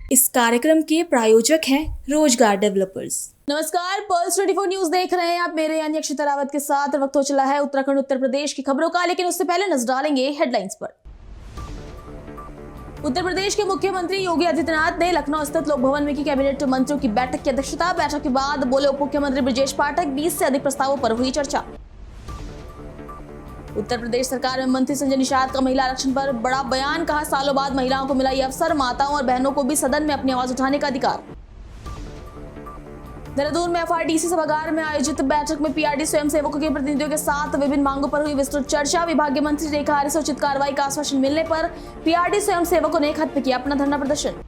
इस कार्यक्रम के प्रायोजक हैं रोजगार डेवलपर्स। नमस्कार, पल्स 24 न्यूज देख रहे हैं आप। मेरे यानी अक्षिता रावत के साथ वक्त हो चला है उत्तराखंड उत्तर प्रदेश की खबरों का, लेकिन उससे पहले नजर डालेंगे हेडलाइंस पर। उत्तर प्रदेश के मुख्यमंत्री योगी आदित्यनाथ ने लखनऊ स्थित लोक भवन में की कैबिनेट मंत्रियों की बैठक की अध्यक्षता। बैठक के बाद बोले उप मुख्यमंत्री ब्रजेश पाठक, 20 से अधिक प्रस्तावों पर हुई चर्चा। उत्तर प्रदेश सरकार में मंत्री संजय निषाद का महिला आरक्षण पर बड़ा बयान, कहा सालों बाद महिलाओं को मिला ये अवसर, माताओं और बहनों को भी सदन में अपनी आवाज उठाने का अधिकार। देहरादून में एफआरडीसी सभागार में आयोजित बैठक में पीआरडी स्वयंसेवकों के प्रतिनिधियों के साथ विभिन्न मांगों पर हुई विस्तृत चर्चा। विभागीय मंत्री रेखा आर्य से उचित कार्रवाई का आश्वासन मिलने पर पीआरडी स्वयंसेवकों ने खत्म किया अपना धरना प्रदर्शन।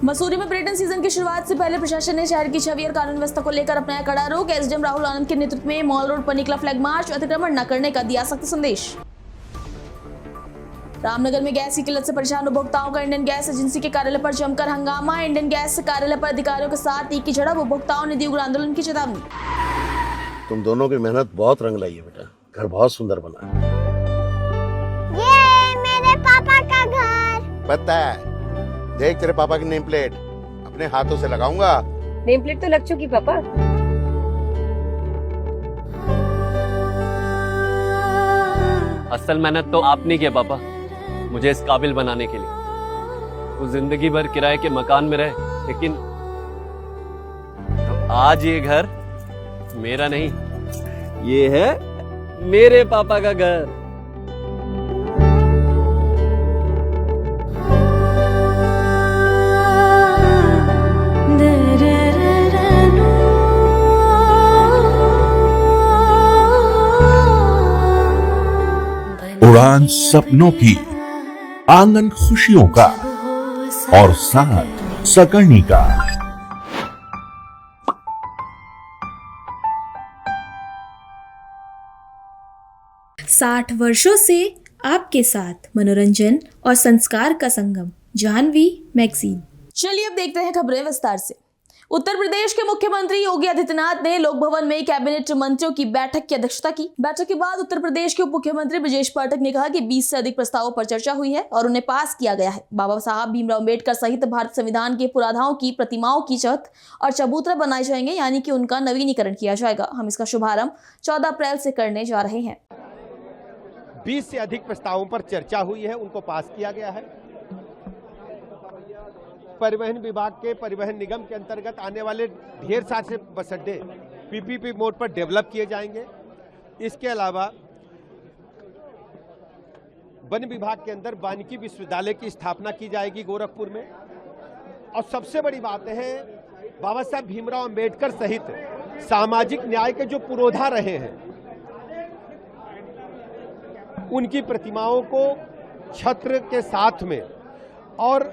मसूरी में पर्यटन सीजन की शुरुआत से पहले प्रशासन ने शहर की छवि और कानून व्यवस्था को लेकर अपनाया कड़ा रुख। एसडीएम राहुल आनंद के नेतृत्व में मॉल रोड पर निकला फ्लैग मार्च, अतिक्रमण न करने का दिया सख्त संदेश। रामनगर में गैस की किल्लत से परेशान उपभोक्ताओं का इंडियन गैस एजेंसी के कार्यालय पर जमकर हंगामा। इंडियन गैस कार्यालय पर अधिकारियों के साथ तीखी झड़प, उपभोक्ताओं ने दी उग्र आंदोलन की चेतावनी। तुम दोनों की मेहनत बहुत रंग लाई है बेटा, घर बहुत सुंदर बना है। ये मेरे पापा का घर। पता है, देख तेरे पापा की नेम प्लेट अपने हाथों से लगाऊंगा। नेम प्लेट तो लग चुकी पापा। असल मेहनत तो आपने किया पापा, मुझे इस काबिल बनाने के लिए। वो जिंदगी भर किराए के मकान में रहे, लेकिन तो आज ये घर मेरा नहीं, ये है मेरे पापा का घर। उड़ान सपनों की, आंगन खुशियों का और साथ सकर्णी का। 60 वर्षों से आपके साथ मनोरंजन और संस्कार का संगम, जाह्नवी मैगजीन। चलिए अब देखते हैं खबरें विस्तार से। उत्तर प्रदेश के मुख्यमंत्री योगी आदित्यनाथ ने लोक भवन में कैबिनेट मंत्रियों की बैठक की अध्यक्षता की। बैठक के बाद उत्तर प्रदेश के उप मुख्यमंत्री ब्रजेश पाठक ने कहा कि 20 से अधिक प्रस्तावों पर चर्चा हुई है और उन्हें पास किया गया है। बाबा साहब भीमराव अम्बेडकर सहित भारत संविधान के पुराधाओं की प्रतिमाओं की छत और चबूतरा बनाए जाएंगे, यानी कि उनका नवीनीकरण किया जाएगा। हम इसका शुभारंभ 14 अप्रैल से करने जा रहे हैं। 20 से अधिक प्रस्तावों पर चर्चा हुई है, उनको पास किया गया है। परिवहन विभाग के परिवहन निगम के अंतर्गत आने वाले ढेर सारे बस अड्डे पीपीपी मोड पर डेवलप किए जाएंगे। इसके अलावा वन विभाग के अंदर वानिकी विश्वविद्यालय की स्थापना की जाएगी गोरखपुर में। और सबसे बड़ी बात है, बाबा साहब भीमराव अंबेडकर सहित सामाजिक न्याय के जो पुरोधा रहे हैं, उनकी प्रतिमाओं को छत्र के साथ में और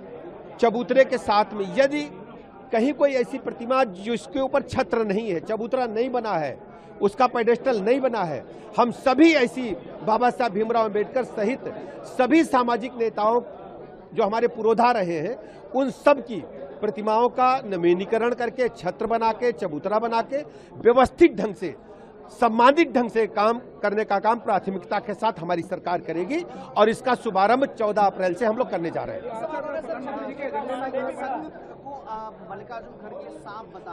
चबूतरे के साथ में, यदि कहीं कोई ऐसी प्रतिमा जिसके ऊपर छत्र नहीं है, चबूतरा नहीं बना है, उसका पेडेस्टल नहीं बना है, हम सभी ऐसी बाबा साहब भीमराव अंबेडकर सहित सभी सामाजिक नेताओं जो हमारे पुरोधा रहे हैं, उन सब की प्रतिमाओं का नवीनीकरण करके, छत्र बना के, चबूतरा बना के व्यवस्थित ढंग से, सम्मानित ढंग से काम करने का काम प्राथमिकता के साथ हमारी सरकार करेगी और इसका शुभारंभ 14 अप्रैल से हम लोग करने जा रहे हैं।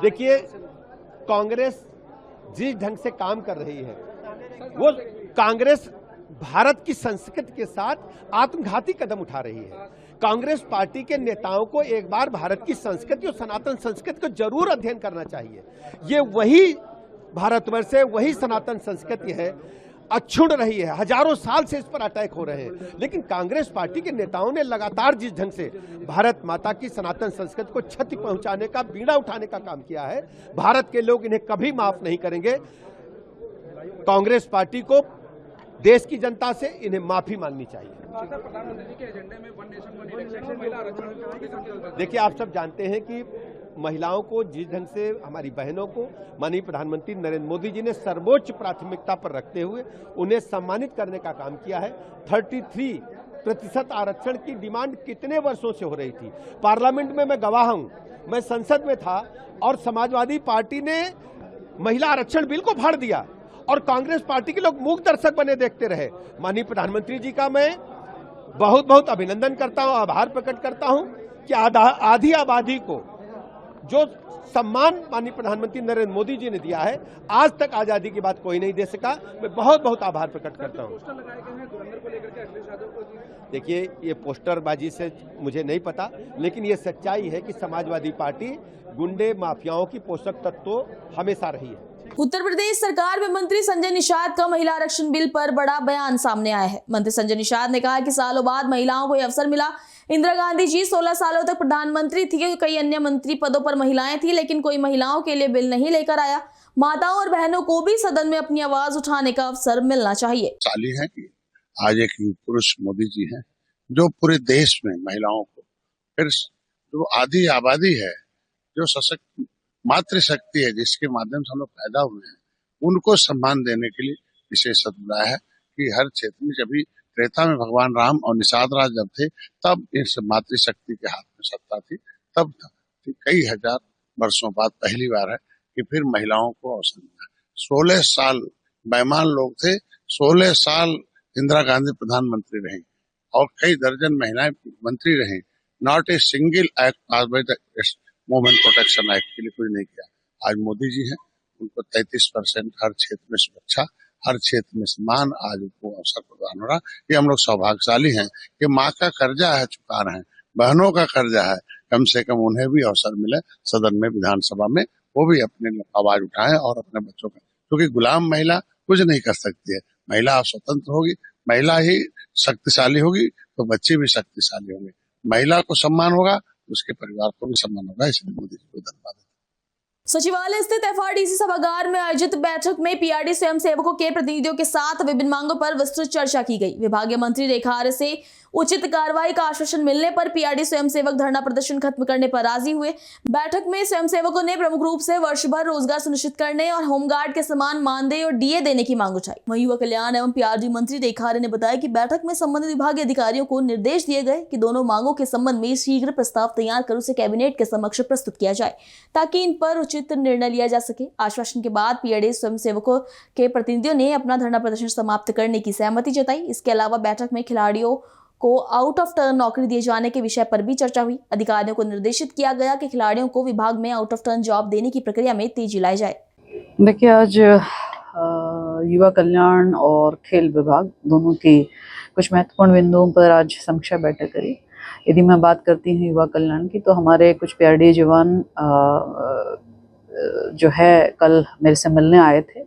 देखिए, कांग्रेस जिस ढंग से काम कर रही है, वो कांग्रेस भारत की संस्कृति के साथ आत्मघाती कदम उठा रही है। कांग्रेस पार्टी के नेताओं को एक बार भारत की संस्कृति और सनातन संस्कृति को जरूर अध्ययन करना चाहिए। ये वही भारतवर्ष है, वही सनातन संस्कृति है, अक्षुण्ण रही है, हजारों साल से इस पर अटैक हो रहे हैं। लेकिन कांग्रेस पार्टी के नेताओं ने लगातार जिस ढंग से भारत माता की सनातन संस्कृति को क्षति पहुंचाने का, बीड़ा उठाने का काम किया है, भारत के लोग इन्हें कभी माफ नहीं करेंगे। कांग्रेस पार्टी को, देश की जनता से इन्हें माफी मांगनी चाहिए। देखिए, आप सब जानते हैं कि महिलाओं को जिस ढंग से, हमारी बहनों को माननीय प्रधानमंत्री नरेंद्र मोदी जी ने सर्वोच्च प्राथमिकता पर रखते हुए उन्हें सम्मानित करने का काम किया है। 33% आरक्षण की डिमांड कितने वर्षों से हो रही थी। पार्लियामेंट में मैं गवाह हूं, मैं संसद में था और समाजवादी पार्टी ने महिला आरक्षण बिल को फाड़ दिया और कांग्रेस पार्टी के लोग मूक दर्शक बने देखते रहे। माननीय प्रधानमंत्री जी का मैं बहुत बहुत अभिनंदन करता हूं, आभार प्रकट करता हूं कि आधी आबादी को जो सम्मान माननीय प्रधानमंत्री नरेंद्र मोदी जी ने दिया है, आज तक आजादी की बात कोई नहीं दे सका। मैं बहुत बहुत आभार प्रकट करता हूं। देखिए, ये पोस्टरबाजी से मुझे नहीं पता, लेकिन ये सच्चाई है कि समाजवादी पार्टी गुंडे माफियाओं की पोषक तत्व हमेशा रही है। उत्तर प्रदेश सरकार में मंत्री संजय निषाद का महिला आरक्षण बिल पर बड़ा बयान सामने आया है। मंत्री संजय निषाद ने कहा कि सालों बाद महिलाओं को यह अवसर मिला। इंदिरा गांधी जी 16 सालों तक प्रधानमंत्री थी, कई अन्य मंत्री पदों पर महिलाएं थी, लेकिन कोई महिलाओं के लिए बिल नहीं लेकर आया। माताओं और बहनों को भी सदन में अपनी आवाज उठाने का अवसर मिलना चाहिए। साली है कि आज एक युग पुरुष मोदी जी हैं जो पूरे देश में महिलाओं को, फिर जो आधी आबादी है, जो सशक्त मातृशक्ति है जिसके माध्यम से हम लोग पैदा हुए हैं, उनको सम्मान देने के लिए विशेष सद बुलाया है कि हर क्षेत्र में, जब भी त्रेता में भगवान राम और निषाद राज जब थे, तब इस मातृशक्ति के हाथ में सत्ता थी, तब कई हजार वर्षों बाद पहली बार है कि फिर महिलाओं को अवसर मिला। 16 साल बेईमान लोग थे, 16 साल इंदिरा गांधी प्रधानमंत्री रही और कई दर्जन महिलाएं मंत्री रही। Not a single act pass by the women protection act के लिए कुछ नहीं किया। आज मोदी जी हैं, उनको 33% हर क्षेत्र में सुरक्षा, हर क्षेत्र में सम्मान, आज उनको अवसर प्रदान हो रहा। ये हम लोग सौभाग्यशाली हैं कि माँ का कर्जा है चुका रहे हैं, बहनों का कर्जा है, कम से कम उन्हें भी अवसर मिले सदन में, विधानसभा में, वो भी अपने आवाज उठाएं और अपने बच्चों का, क्योंकि गुलाम महिला कुछ नहीं कर सकती है। महिला स्वतंत्र होगी, महिला ही शक्तिशाली होगी तो बच्चे भी शक्तिशाली होंगे। महिला को सम्मान होगा, उसके परिवार को भी सम्मान होगा। इसलिए मोदी जी को धन्यवाद। सचिवालय स्थित एफआरडीसी सभागार में आयोजित बैठक में पीआरडी स्वयंसेवकों के प्रतिनिधियों के साथ विभिन्न मांगों पर विस्तृत चर्चा की गई। विभागीय मंत्री रेखा आर्य से उचित कार्रवाई का आश्वासन मिलने पर पीआरडी स्वयंसेवक धरना प्रदर्शन खत्म करने पर राजी हुए। बैठक में स्वयंसेवकों ने प्रमुख रूप से वर्ष भर रोजगार सुनिश्चित करने और होमगार्ड के समान मानदेय और डीए देने की मांग उठाई। वहीं युवा कल्याण एवं पीआरडी मंत्री रेखा आर्य ने बताया कि बैठक में संबंधित विभागीय अधिकारियों को निर्देश दिए गए कि दोनों मांगों के संबंध में शीघ्र प्रस्ताव तैयार कर उसे कैबिनेट के समक्ष प्रस्तुत किया जाए ताकि इन पर उचित निर्णय लिया जा सके। आश्वासन के बाद पीआरडी स्वयंसेवकों के प्रतिनिधियों ने अपना धरना प्रदर्शन समाप्त करने की सहमति जताई। इसके अलावा बैठक में खिलाड़ियों को आउट ऑफ टर्न नौकरी दिए जाने के विषय पर भी चर्चा हुई। अधिकारियों को निर्देशित किया गया कि खिलाड़ियों को विभाग में आउट ऑफ टर्न जॉब देने की प्रक्रिया में तेजी लाई जाए। देखिए, आज युवा कल्याण और खेल विभाग दोनों की कुछ महत्वपूर्ण बिंदुओं पर आज समीक्षा बैठक करी। यदि मैं बात करती हूँ युवा कल्याण की, तो हमारे कुछ पीआरडी जवान जो है कल मेरे से मिलने आए थे।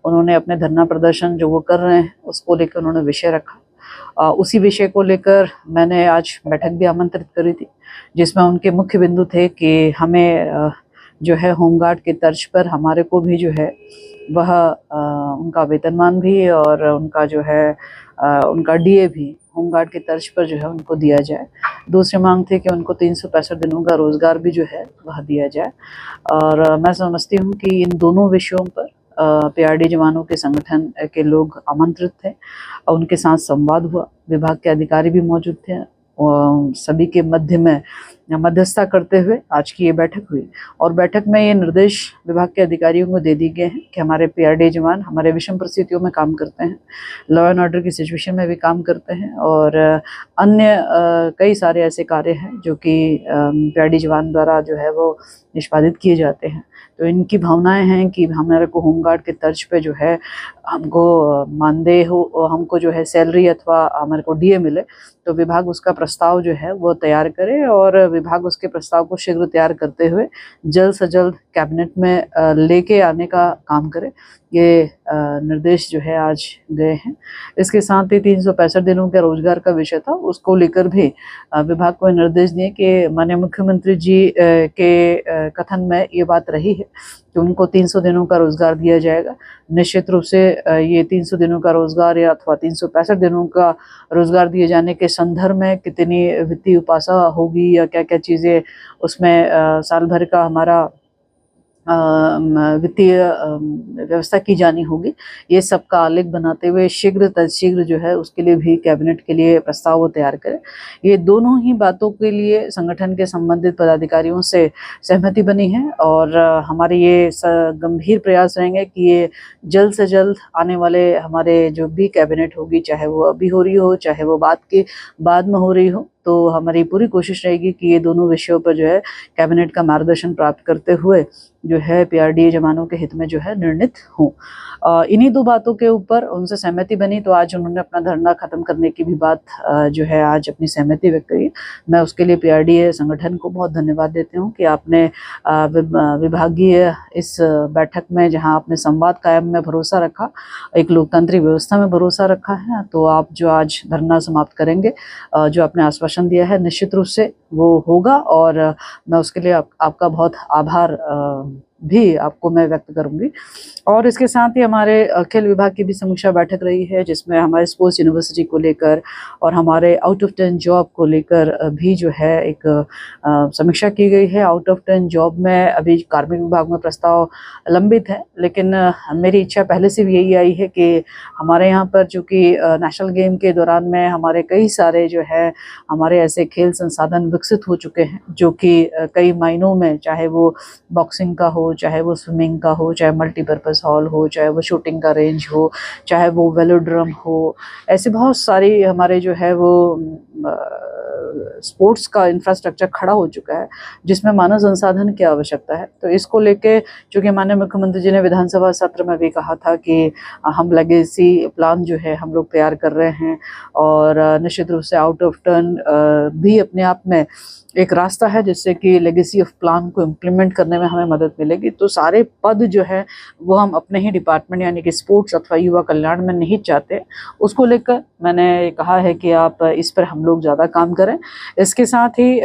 उन्होंने अपने धरना प्रदर्शन जो वो कर रहे हैं उसको लेकर उन्होंने विषय रखा। उसी विषय को लेकर मैंने आज बैठक भी आमंत्रित करी थी, जिसमें उनके मुख्य बिंदु थे कि हमें जो है होमगार्ड के तर्ज पर हमारे को भी जो है वह उनका वेतनमान भी और उनका जो है उनका डीए भी होमगार्ड के तर्ज पर जो है उनको दिया जाए। दूसरी मांग थी कि उनको 365 दिनों का रोजगार भी जो है वह दिया जाए। और मैं समझती हूँ कि इन दोनों विषयों पर पीआरडी जवानों के संगठन के लोग आमंत्रित थे और उनके साथ संवाद हुआ। विभाग के अधिकारी भी मौजूद थे और सभी के मध्य में मध्यस्थता करते हुए आज की ये बैठक हुई। और बैठक में ये निर्देश विभाग के अधिकारियों को दे दिए गए हैं कि हमारे पीआरडी जवान हमारे विषम परिस्थितियों में काम करते हैं, लॉ एंड ऑर्डर की सिचुएशन में भी काम करते हैं और अन्य कई सारे ऐसे कार्य हैं जो कि पीआरडी जवान द्वारा जो है वो निष्पादित किए जाते हैं। तो इनकी भावनाएं हैं कि हमारे को होमगार्ड के तर्ज पे जो है हमको मानदेय हो, हमको जो है सैलरी अथवा हमारे को डीए मिले, तो विभाग उसका प्रस्ताव जो है वो तैयार करे और विभाग उसके प्रस्ताव को शीघ्र तैयार करते हुए जल्द से जल्द कैबिनेट में लेके आने का काम करे। ये निर्देश जो है आज गए हैं। इसके साथ ही 365 दिनों के रोजगार का विषय था, उसको लेकर भी विभाग को निर्देश दिए कि माननीय मुख्यमंत्री जी के कथन में ये बात रही है कि उनको 300 दिनों का रोजगार दिया जाएगा। निश्चित रूप से ये 300 दिनों का रोजगार या अथवा 365 दिनों का रोजगार दिए जाने के संदर्भ में कितनी वित्तीय उपासा होगी या क्या क्या चीज़ें उसमें साल भर का हमारा वित्तीय व्यवस्था की जानी होगी, ये सब का आलेख बनाते हुए शीघ्र जो है उसके लिए भी कैबिनेट के लिए प्रस्ताव वो तैयार करें। ये दोनों ही बातों के लिए संगठन के संबंधित पदाधिकारियों से सहमति बनी है और हमारे ये गंभीर प्रयास रहेंगे कि ये जल्द से जल्द आने वाले हमारे जो भी कैबिनेट होगी, चाहे वो अभी हो रही हो चाहे वो बाद में हो रही हो, तो हमारी पूरी कोशिश रहेगी कि ये दोनों विषयों पर जो है कैबिनेट का मार्गदर्शन प्राप्त करते हुए जो है PRDA जवानों के हित में जो है निर्णित हों। इन्हीं दो बातों के ऊपर उनसे सहमति बनी, तो आज उन्होंने अपना धरना खत्म करने की भी बात जो है आज अपनी सहमति व्यक्त करी। मैं उसके लिए PRDA संगठन को बहुत धन्यवाद देती हूँ कि आपने विभागीय इस बैठक में जहाँ आपने संवाद कायम में भरोसा रखा, एक लोकतांत्रिक व्यवस्था में भरोसा रखा है, तो आप जो आज धरना समाप्त करेंगे, जो आपने आश्वासन दिया है, निश्चित रूप से वो होगा। और मैं उसके लिए आपका बहुत आभार भी आपको मैं व्यक्त करूंगी। और इसके साथ ही हमारे खेल विभाग की भी समीक्षा बैठक रही है, जिसमें हमारे स्पोर्ट्स यूनिवर्सिटी को लेकर और हमारे आउट ऑफ 10 जॉब को लेकर भी जो है एक समीक्षा की गई है। आउट ऑफ 10 जॉब में अभी कार्मिक विभाग में प्रस्ताव लंबित है, लेकिन मेरी इच्छा पहले से भी यही आई है कि हमारे यहाँ पर चूँकि नेशनल गेम के दौरान में हमारे कई सारे जो है हमारे ऐसे खेल संसाधन विकसित हो चुके हैं, जो कि कई मायनों में, चाहे वो बॉक्सिंग का हो, चाहे वो स्विमिंग का हो, चाहे मल्टीपर्पज़ हॉल हो, चाहे वो शूटिंग का रेंज हो, चाहे वो वेलोड्रम हो, ऐसे बहुत सारी हमारे जो है वो स्पोर्ट्स का इंफ्रास्ट्रक्चर खड़ा हो चुका है, जिसमें मानव संसाधन की आवश्यकता है। तो इसको लेके चूँकि माननीय मुख्यमंत्री जी ने विधानसभा सत्र में भी कहा था कि हम लेगेसी प्लान जो है हम लोग तैयार कर रहे हैं, और निश्चित रूप से आउट ऑफ 10 भी अपने आप में एक रास्ता है जिससे कि लेगेसी ऑफ प्लान को इम्प्लीमेंट करने में हमें मदद मिलेगी। तो सारे पद जो है वो हम अपने ही डिपार्टमेंट यानी कि स्पोर्ट्स अथवा युवा कल्याण में नहीं चाहते। उसको लेकर मैंने कहा है कि आप इस पर हम लोग ज़्यादा काम करें। इसके साथ ही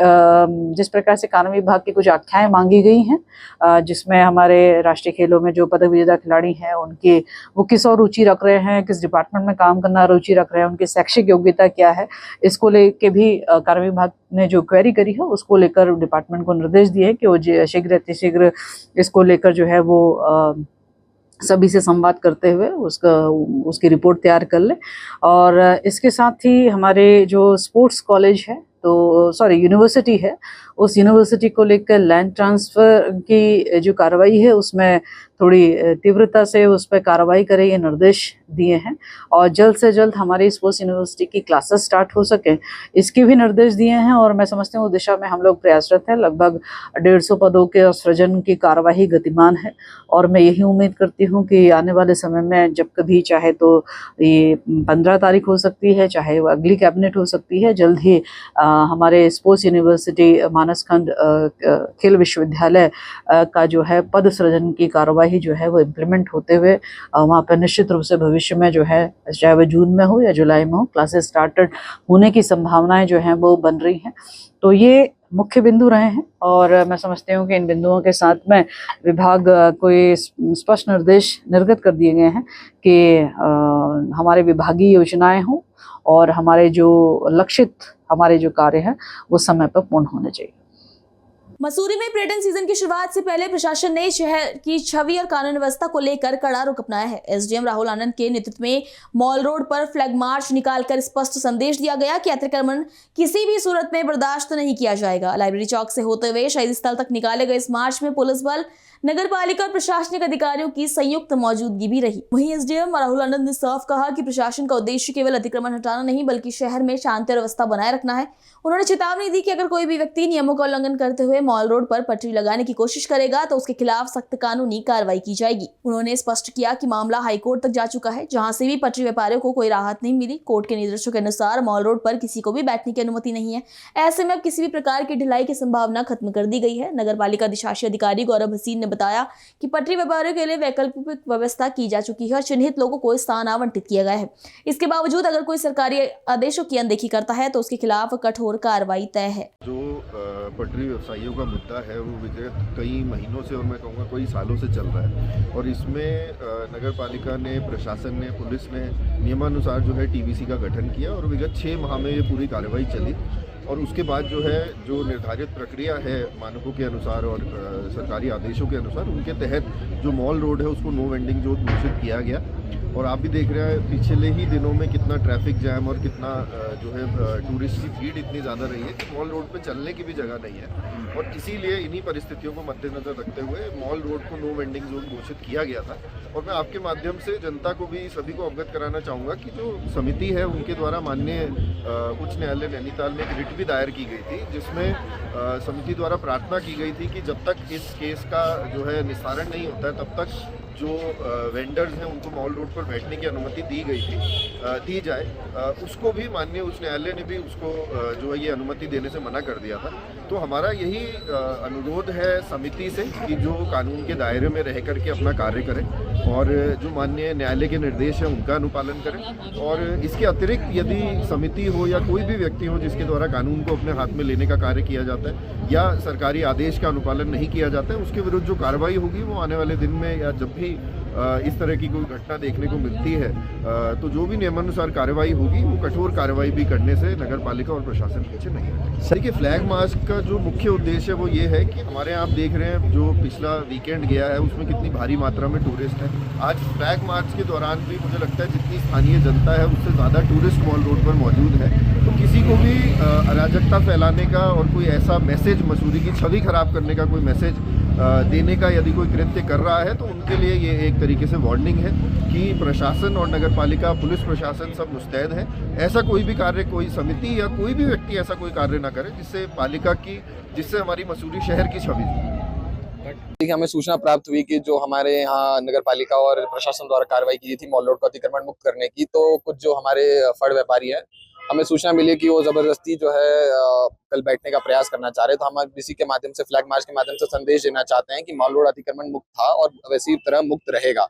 जिस प्रकार से कानून विभाग की कुछ आख्याएँ मांगी गई हैं, जिसमें हमारे राष्ट्रीय खेलों में जो पदक विजेता खिलाड़ी हैं उनकी वो किस और रुचि रख रहे हैं, किस डिपार्टमेंट में काम करना रुचि रख रहे हैं, उनकी शैक्षिक योग्यता क्या है, इसको लेके भी कानून विभाग ने जो क्वेरी करी है उसको लेकर डिपार्टमेंट को निर्देश दिए कि वो शीघ्र इसको लेकर जो है वो सभी से संवाद करते हुए उसकी रिपोर्ट तैयार कर ले। और इसके साथ ही हमारे जो स्पोर्ट्स कॉलेज है, तो यूनिवर्सिटी है, उस यूनिवर्सिटी को लेकर लैंड ट्रांसफ़र की जो कार्रवाई है उसमें थोड़ी तीव्रता से उस पर कार्रवाई करें, ये निर्देश दिए हैं। और जल्द से जल्द हमारी स्पोर्ट्स यूनिवर्सिटी की क्लासेस स्टार्ट हो सकें, इसके भी निर्देश दिए हैं। और मैं समझती हूँ उस दिशा में हम लोग प्रयासरत हैं। लगभग 150 पदों के सृजन की कार्यवाही गतिमान है, और मैं यही उम्मीद करती हूँ कि आने वाले समय में जब कभी चाहे तो ये 15 तारीख हो सकती है, चाहे वो अगली कैबिनेट हो सकती है, जल्द ही हमारे स्पोर्ट्स यूनिवर्सिटी मानसखंड खेल विश्वविद्यालय का जो है पद सृजन की कार्यवाही जो है वो इम्प्लीमेंट होते हुए वहाँ पर निश्चित रूप से भविष्य में जो है, चाहे वो जून में हो या जुलाई में हो, क्लासेस स्टार्टेड होने की संभावनाएं जो हैं वो बन रही हैं। तो ये मुख्य बिंदु रहे हैं, और मैं समझती हूँ कि इन बिंदुओं के साथ में विभाग कोई स्पष्ट निर्देश निर्गत कर दिए गए हैं कि हमारे विभागीय योजनाएं हों और हमारे जो लक्षित हमारे जो कार्य हैं वो समय पर पूर्ण होने चाहिए। मसूरी में पर्यटन सीजन की शुरुआत से पहले प्रशासन ने शहर की छवि और कानून व्यवस्था को लेकर कड़ा रुख अपनाया है। एसडीएम राहुल आनंद के नेतृत्व में मॉल रोड पर फ्लैग मार्च निकालकर स्पष्ट संदेश दिया गया कि अतिक्रमण किसी भी सूरत में बर्दाश्त नहीं किया जाएगा। लाइब्रेरी चौक से होते हुए शहीद स्थल तक निकाले गए इस मार्च में पुलिस बल, नगर पालिका और प्रशासनिक अधिकारियों की संयुक्त मौजूदगी भी रही। वहीं एसडीएम राहुल आनंद ने साफ कहा कि प्रशासन का उद्देश्य केवल अतिक्रमण हटाना नहीं बल्कि शहर में शांति और व्यवस्था बनाए रखना है। उन्होंने चेतावनी दी कि अगर कोई भी व्यक्ति नियमों का उल्लंघन करते हुए मॉल रोड पर पटरी लगाने की कोशिश करेगा तो उसके खिलाफ सख्त कानूनी कार्रवाई की जाएगी। उन्होंने स्पष्ट किया कि मामला हाईकोर्ट तक जा चुका है, जहां से भी पटरी व्यापारियों को कोई राहत नहीं मिली। कोर्ट के निर्देशों के अनुसार मॉल रोड पर किसी को भी बैठने की अनुमति नहीं है। ऐसे में अब किसी भी प्रकार की ढिलाई की संभावना खत्म कर दी गई है। नगर पालिका अधिशासी अधिकारी गौरव हसीन ने बताया कि पटरी व्यापारियों के लिए वैकल्पिक व्यवस्था की जा चुकी है और चिन्हित लोगों को स्थान आवंटित किया गया है। इसके बावजूद अगर कोई सरकारी आदेशों की अनदेखी करता है तो उसके खिलाफ कठोर कार्रवाई तय है। जो पटरी व्यवसायियों का मुद्दा है वो विगत कई महीनों से और मैं कहूँगा कई सालों से चल रहा है, और इसमें नगर पालिका ने, प्रशासन ने, पुलिस ने नियमानुसार जो है टीवीसी का गठन किया और विगत 6 माह में ये पूरी कार्रवाई चली। और उसके बाद जो है जो निर्धारित प्रक्रिया है मानकों के अनुसार और सरकारी आदेशों के अनुसार, उनके तहत जो मॉल रोड है उसको नो वेंडिंग जोन घोषित किया गया। और आप भी देख रहे हैं पिछले ही दिनों में कितना ट्रैफिक जैम और कितना जो है टूरिस्ट की भीड़ इतनी ज़्यादा रही है कि मॉल रोड पे चलने की भी जगह नहीं है। और इसीलिए इन्हीं परिस्थितियों को मद्देनजर रखते हुए मॉल रोड को नो वेंडिंग जोन घोषित किया गया था। और मैं आपके माध्यम से जनता को भी सभी को अवगत कराना चाहूँगा कि जो समिति है उनके द्वारा माननीय उच्च न्यायालय नैनीताल में एक रिट भी दायर की गई थी, जिसमें समिति द्वारा प्रार्थना की गई थी कि जब तक इस केस का जो है निस्तारण नहीं होता है तब तक जो वेंडर्स हैं उनको मॉल रोड पर बैठने की अनुमति दी जाए। उसको भी माननीय उच्च न्यायालय ने भी उसको जो है ये अनुमति देने से मना कर दिया था। तो हमारा यही अनुरोध है समिति से कि जो कानून के दायरे में रह करके अपना कार्य करें और जो माननीय न्यायालय के निर्देश हैं उनका अनुपालन करें। और इसके अतिरिक्त यदि समिति हो या कोई भी व्यक्ति हो जिसके द्वारा कानून को अपने हाथ में लेने का कार्य किया जाता है या सरकारी आदेश का अनुपालन नहीं किया जाता है, उसके विरुद्ध जो कार्रवाई होगी वो आने वाले दिन में या जब भी इस तरह की कोई घटना देखने को मिलती है तो जो भी नियमानुसार कार्रवाई होगी वो कठोर कार्रवाई भी करने से नगर पालिका और प्रशासन पीछे नहीं हटेगा। देखिए, फ्लैग मार्च का जो मुख्य उद्देश्य है वो ये है कि हमारे यहाँ आप देख रहे हैं जो पिछला वीकेंड गया है उसमें कितनी भारी मात्रा में टूरिस्ट है। आज फ्लैग मार्च के दौरान भी मुझे लगता है जितनी स्थानीय जनता है उससे ज़्यादा टूरिस्ट मॉल रोड पर मौजूद है। तो किसी को भी अराजकता फैलाने का और कोई ऐसा मैसेज, मसूरी की छवि खराब करने का कोई मैसेज देने का यदि कोई कृत्य कर रहा है तो उनके लिए ये एक तरीके से वार्निंग है कि प्रशासन और नगर पालिका, पुलिस प्रशासन सब मुस्तैद है। ऐसा कोई भी कार्य, कोई समिति या कोई भी व्यक्ति ऐसा कोई कार्य ना करे जिससे हमारी मसूरी शहर की छवि। देखिए, हमें सूचना प्राप्त हुई कि जो हमारे यहाँ नगर पालिका और प्रशासन द्वारा कार्रवाई की थी मॉल रोड को अतिक्रमण मुक्त करने की, तो कुछ जो हमारे फड़ व्यापारी हैं, हमें सूचना मिली कि वो जबरदस्ती जो है कल बैठने का प्रयास करना चाह रहे। तो हम इसी के माध्यम से, फ्लैग मार्च के माध्यम से संदेश देना चाहते हैं कि मॉल रोड अतिक्रमण मुक्त था और वैसी तरह मुक्त रहेगा।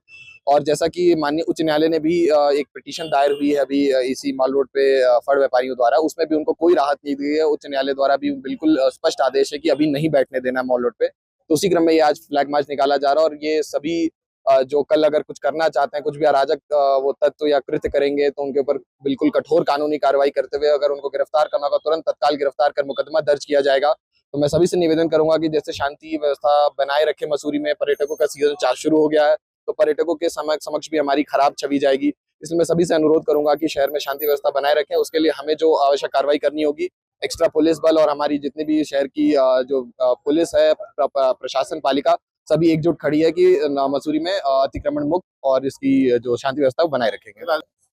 और जैसा कि माननीय उच्च न्यायालय ने भी एक पिटीशन दायर हुई है अभी इसी मॉल रोड पे फड़ व्यापारियों द्वारा, उसमें भी उनको कोई राहत नहीं दी है। उच्च न्यायालय द्वारा भी बिल्कुल स्पष्ट आदेश है कि अभी नहीं बैठने देना मॉल रोड पे। तो उसी क्रम में ये आज फ्लैग मार्च निकाला जा रहा है और ये सभी जो कल अगर कुछ करना चाहते हैं, कुछ भी अराजक वो तत्व या कृत्य करेंगे तो उनके ऊपर बिल्कुल कठोर कानूनी कार्रवाई करते हुए अगर उनको गिरफ्तार करना होगा तुरंत तत्काल गिरफ्तार कर मुकदमा दर्ज किया जाएगा। तो मैं सभी से निवेदन करूंगा कि जैसे शांति व्यवस्था बनाए रखे मसूरी में, पर्यटकों का सीजन 4 शुरू हो गया है तो पर्यटकों के समक्ष भी हमारी खराब छवि जाएगी। इसलिए मैं सभी से अनुरोध करूंगा कि शहर में शांति व्यवस्था बनाए रखें। उसके लिए हमें जो आवश्यक कार्रवाई करनी होगी, एक्स्ट्रा पुलिस बल और हमारी जितनी भी शहर की जो पुलिस है, प्रशासन, पालिका सभी एकजुट खड़ी है कि मसूरी में अतिक्रमण मुक्त और इसकी जो शांति व्यवस्था बनाए रखेंगे।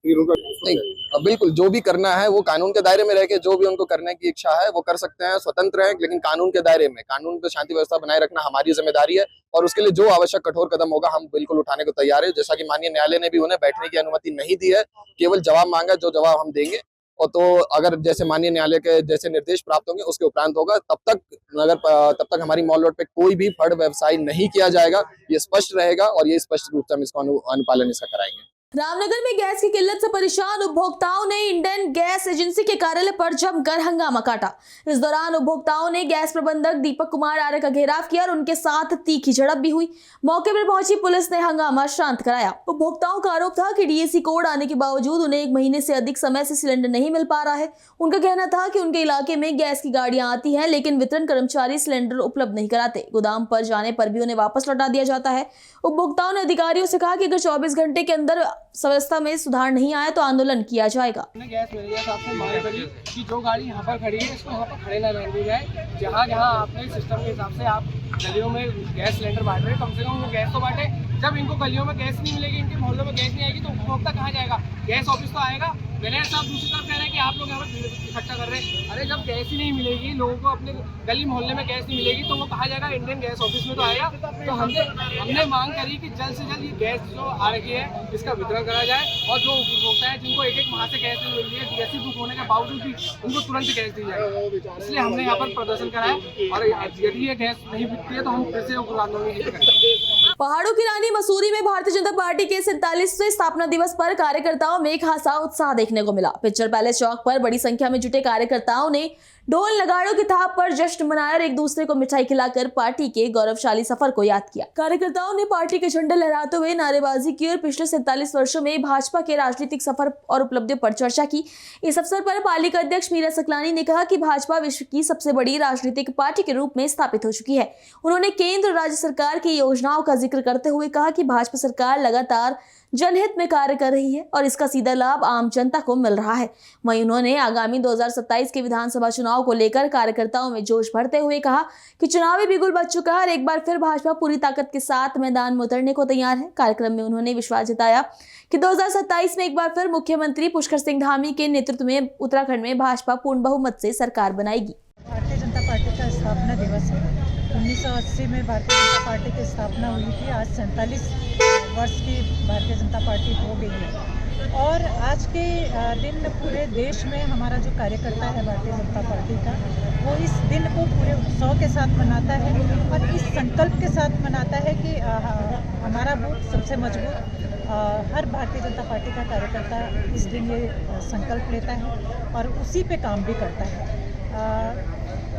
नहीं, बिल्कुल जो भी करना है वो कानून के दायरे में रह के, जो भी उनको करने की इच्छा है वो कर सकते हैं, स्वतंत्र है, लेकिन कानून के दायरे में, कानून पे शांति व्यवस्था बनाए रखना हमारी जिम्मेदारी है और उसके लिए जो आवश्यक कठोर कदम होगा हम बिल्कुल उठाने को तैयार है। जैसा कि माननीय न्यायालय ने भी उन्हें बैठने की अनुमति नहीं दी है, केवल जवाब मांगा, जो जवाब हम देंगे। और तो अगर जैसे माननीय न्यायालय के जैसे निर्देश प्राप्त होंगे उसके उपरांत होगा, तब तक हमारी मॉल रोड पे कोई भी फड़ व्यवसाय नहीं किया जाएगा, ये स्पष्ट रहेगा और ये स्पष्ट रूप से हम इसको अनुपालन इसका कराएंगे। रामनगर में गैस की किल्लत से परेशान उपभोक्ताओं ने इंडियन गैस एजेंसी के कार्यालय पर जमकर हंगामा काटा। इस दौरान उपभोक्ताओं ने गैस प्रबंधक दीपक कुमार आर्य का घेराव किया और उनके साथ तीखी झड़प भी हुई। मौके पर पहुंची पुलिस ने हंगामा शांत कराया। उपभोक्ताओं का आरोप था कि डीएसी कोड आने के बावजूद उन्हें 1 महीने से अधिक समय से सिलेंडर नहीं मिल पा रहा है। उनका कहना था कि उनके इलाके में गैस की गाड़ियां आती हैं लेकिन वितरण कर्मचारी सिलेंडर उपलब्ध नहीं कराते। गोदाम पर जाने पर भी उन्हें वापस लौटा दिया जाता है। उपभोक्ताओं ने अधिकारियों से कहा कि अगर 24 घंटे के अंदर व्यवस्था में सुधार नहीं आया तो आंदोलन किया जाएगा। गैस मिल गया साहब से मांग करी कि जो गाड़ी यहाँ पर खड़ी है इसको यहाँ पर खड़े ना रहने दी जाए। जहाँ आपने सिस्टम के हिसाब से आप गलियों में गैस सिलेंडर बांट रहे हैं, कम से कम वो गैस तो बांटे। जब इनको गलियों में गैस नहीं मिलेगी, इनके मोहल्लों में गैस नहीं आएगी तो उपभोक्ता कहाँ जाएगा? गैस ऑफिस तो आएगा। मैनेजर साहब दूसरी तरफ कह रहे हैं कि आप लोग यहाँ पर इकट्ठा कर रहे हैं। अरे जब गैस ही नहीं मिलेगी, लोगों को अपने गली मोहल्ले में गैस नहीं मिलेगी तो वो कहाँ जाएगा? इंडियन गैस ऑफिस में तो आएगा। तो हमने मांग करी कि जल्द से जल्द ये गैस जो आ रही है इसका वितरण करा जाए और जो उपभोक्ता है जिनको 1-1 माह से गैस नहीं मिल रही है, डीएसी बुक होने के बावजूद भी उनको तुरंत गैस दी जाए। इसलिए हमने यहाँ पर प्रदर्शन करा है और यदि ये गैस नहीं बिकती है तो हम फिर से आंदोलन करेंगे। पहाड़ों की रानी मसूरी में भारतीय जनता पार्टी के 47वें स्थापना दिवस पर कार्यकर्ताओं में खासा उत्साह देखने को मिला। पिक्चर पैलेस चौक पर बड़ी संख्या में जुटे कार्यकर्ताओं ने ढोल नगाड़ों की थाप पर जश्न मनाया और एक दूसरे को मिठाई खिलाकर पार्टी के गौरवशाली सफर को याद किया। कार्यकर्ताओं ने पार्टी के झंडे लहराते हुए नारेबाजी की और पिछले 47 वर्षों में भाजपा के राजनीतिक सफर और उपलब्धियों पर चर्चा की। इस अवसर पर पालिका अध्यक्ष मीरा सकलानी ने कहा कि भाजपा विश्व की सबसे बड़ी राजनीतिक पार्टी के रूप में स्थापित हो चुकी है। उन्होंने केंद्र और राज्य सरकार की योजनाओं का जिक्र करते हुए कहा कि भाजपा सरकार लगातार जनहित में कार्य कर रही है और इसका सीधा लाभ आम जनता को मिल रहा है। वहीं उन्होंने आगामी 2027 के विधानसभा चुनाव को लेकर कार्यकर्ताओं में जोश भरते हुए कहा कि चुनावी बिगुल बज चुका है और एक बार फिर भाजपा पूरी ताकत के साथ मैदान में उतरने को तैयार है। कार्यक्रम में उन्होंने विश्वास जताया कि 2027 में एक बार फिर मुख्यमंत्री पुष्कर सिंह धामी के नेतृत्व में उत्तराखंड में भाजपा पूर्ण बहुमत से सरकार बनाएगी। भारतीय जनता पार्टी का स्थापना दिवस है। 1980 में भारतीय जनता पार्टी की स्थापना हुई थी। आज 47 वर्ष की भारतीय जनता पार्टी हो गई है और आज के दिन पूरे देश में हमारा जो कार्यकर्ता है भारतीय जनता पार्टी का, वो इस दिन को पूरे उत्सव के साथ मनाता है और इस संकल्प के साथ मनाता है कि हमारा बूथ सबसे मजबूत। हर भारतीय जनता पार्टी का कार्यकर्ता इस दिन ये संकल्प लेता है और उसी पे काम भी करता है।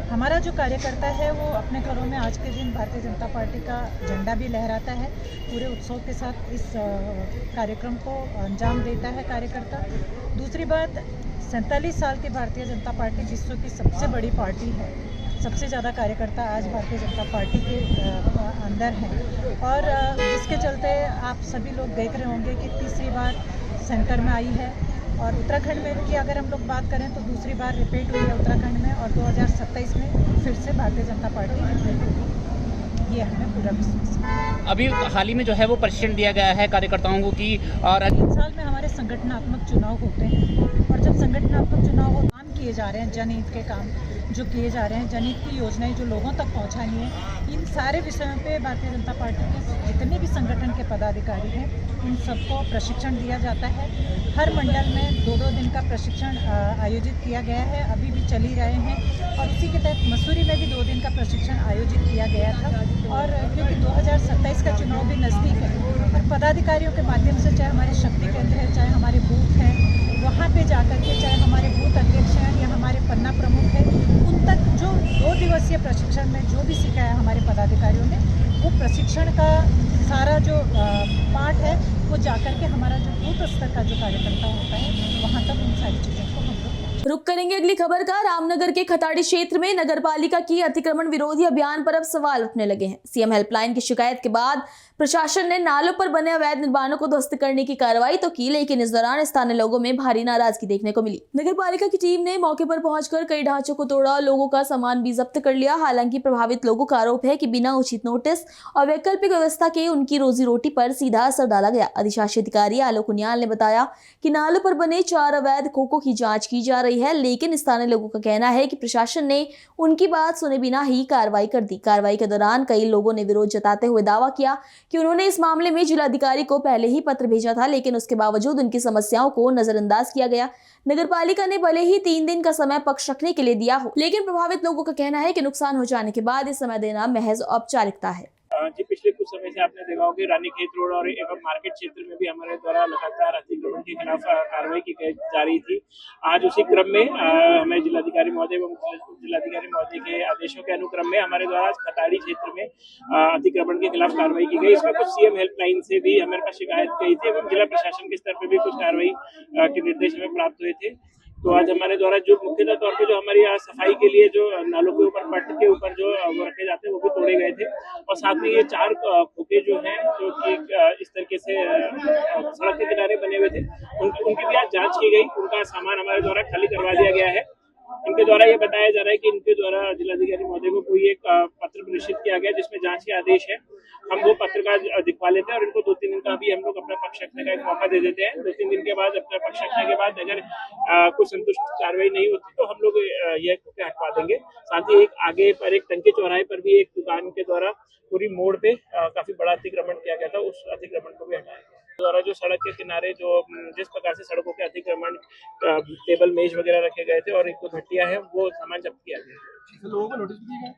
हमारा जो कार्यकर्ता है वो अपने घरों में आज के दिन भारतीय जनता पार्टी का झंडा भी लहराता है। पूरे उत्सव के साथ इस कार्यक्रम को अंजाम देता है कार्यकर्ता। दूसरी बात, 47 साल की भारतीय जनता पार्टी विश्व की सबसे बड़ी पार्टी है। सबसे ज़्यादा कार्यकर्ता आज भारतीय जनता पार्टी के अंदर हैं और जिसके चलते आप सभी लोग देख रहे होंगे कि तीसरी बार सेंटर में आई है और उत्तराखंड में की अगर हम लोग बात करें तो दूसरी बार रिपीट हुई है उत्तराखंड में और 2027 में फिर से भारतीय जनता पार्टी रिपीट होगी। ये हमें पूरा विश्वास है। अभी हाल ही में जो है वो प्रशिक्षण दिया गया है कार्यकर्ताओं को कि और 3 साल में हमारे संगठनात्मक चुनाव होते हैं और जब संगठनात्मक चुनाव हो काम किए जा रहे हैं, जनहित के काम जो किए जा रहे हैं, जनहित की योजनाएं जो लोगों तक पहुंचानी है, इन सारे विषयों पे भारतीय जनता पार्टी के जितने भी संगठन के पदाधिकारी हैं इन सबको प्रशिक्षण दिया जाता है। हर मंडल में 2-2 दिन का प्रशिक्षण आयोजित किया गया है, अभी भी चल ही रहे हैं और उसी के तहत मसूरी में भी 2 दिन का प्रशिक्षण आयोजित किया गया था। और क्योंकि 2027 का चुनाव भी नज़दीक है और पदाधिकारियों के माध्यम से चाहे हमारे शक्ति केंद्र है, चाहे हमारे बूथ हैं, वहाँ पे जाकर के चाहे हमारे बूथ अध्यक्ष हैं या हमारे पन्ना प्रमुख है, उन तक जो 2 दिवसीय प्रशिक्षण में जो भी सिखाया हमारे पदाधिकारियों ने, वो प्रशिक्षण का सारा जो पार्ट है वो जाकर के हमारा जो बूथ स्तर का जो कार्यकर्ता होता है वहाँ तक उन सारी चीज़ों को हम लोग। रुक करेंगे अगली खबर का। रामनगर के खताड़ी क्षेत्र में नगरपालिका की अतिक्रमण विरोधी अभियान पर अब सवाल उठने लगे हैं। सीएम हेल्पलाइन की शिकायत के बाद प्रशासन ने नालों पर बने अवैध निर्माणों को ध्वस्त करने की कार्रवाई तो की, लेकिन इस दौरान स्थानीय लोगों में भारी नाराजगी देखने को मिली। नगरपालिका की टीम ने मौके पर पहुंचकर कई ढांचों को तोड़ा और लोगों का सामान भी जब्त कर लिया। हालांकि प्रभावित लोगों का आरोप है कि बिना उचित नोटिस और वैकल्पिक व्यवस्था के उनकी रोजी रोटी पर सीधा असर डाला गया। अधिशासी अधिकारी आलोक उनियाल ने बताया कि नालों पर बने 4 अवैध खोखों की जाँच की जा रही है, लेकिन स्थानीय लोगों का कहना है कि प्रशासन ने उनकी बात सुने बिना ही कार्रवाई कर दी। कार्रवाई के दौरान कई लोगों ने विरोध जताते हुए दावा किया कि उन्होंने इस मामले में जिलाधिकारी को पहले ही पत्र भेजा था, लेकिन उसके बावजूद उनकी समस्याओं को नजरअंदाज किया गया। नगरपालिका ने भले ही 3 दिन का समय पक्ष रखने के लिए दिया हो, लेकिन प्रभावित लोगों का कहना है कि नुकसान हो जाने के बाद इस समय देना महज औपचारिकता है। जी, पिछले कुछ समय से आपने देखा होगा रानीखेत रोड और एवं मार्केट क्षेत्र में भी हमारे द्वारा लगातार अतिक्रमण के खिलाफ कार्रवाई की जा रही थी। आज उसी क्रम में हमें जिलाधिकारी महोदय एवं जिलाधिकारी महोदय के आदेशों के अनुक्रम में हमारे द्वारा खताड़ी क्षेत्र में अतिक्रमण के खिलाफ कार्रवाई की गई। इसमें कुछ सीएम हेल्पलाइन से भी हमारे पास शिकायत गई थी एवं जिला प्रशासन के स्तर पर भी कुछ कार्रवाई के निर्देश हमें प्राप्त हुए थे। तो आज हमारे द्वारा जो मुख्यतः तौर पे जो हमारी यहाँ सफाई के लिए जो नालों के ऊपर पट्ट के ऊपर जो वो रखे जाते हैं वो भी तोड़े गए थे और साथ में ये 4 खोखे जो हैं जो कि इस तरीके से सड़क के किनारे बने हुए थे उनकी भी आज जांच की गई। उनका सामान हमारे द्वारा खाली करवा दिया गया है। इनके द्वारा ये बताया जा रहा है कि इनके द्वारा जिलाधिकारी महोदय को कोई एक पत्र प्रेषित किया गया जिसमें जांच के आदेश है। हम वो पत्र का दिखवा लेते हैं और इनको 2-3 दिन का भी हम लोग अपना पक्ष रखने का एक मौका दे देते हैं। 2-3 दिन के बाद अपना पक्ष रखने के बाद अगर कुछ संतुष्ट कार्रवाई नहीं होती तो हम लोग यह हटवा देंगे। साथ ही एक आगे पर एक टंकी चौराहे पर भी एक दुकान के द्वारा पूरी मोड़ पे काफी बड़ा अतिक्रमण किया गया था, उस अतिक्रमण को भी हटाएंगे। द्वारा जो सड़क के किनारे जो जिस प्रकार से सड़कों के अतिक्रमण टेबल मेज वगैरह रखे गए थे और एक 2 भट्टियां हैं वो सामान जब्त किया गया। लोगों को नोटिस दिया गया।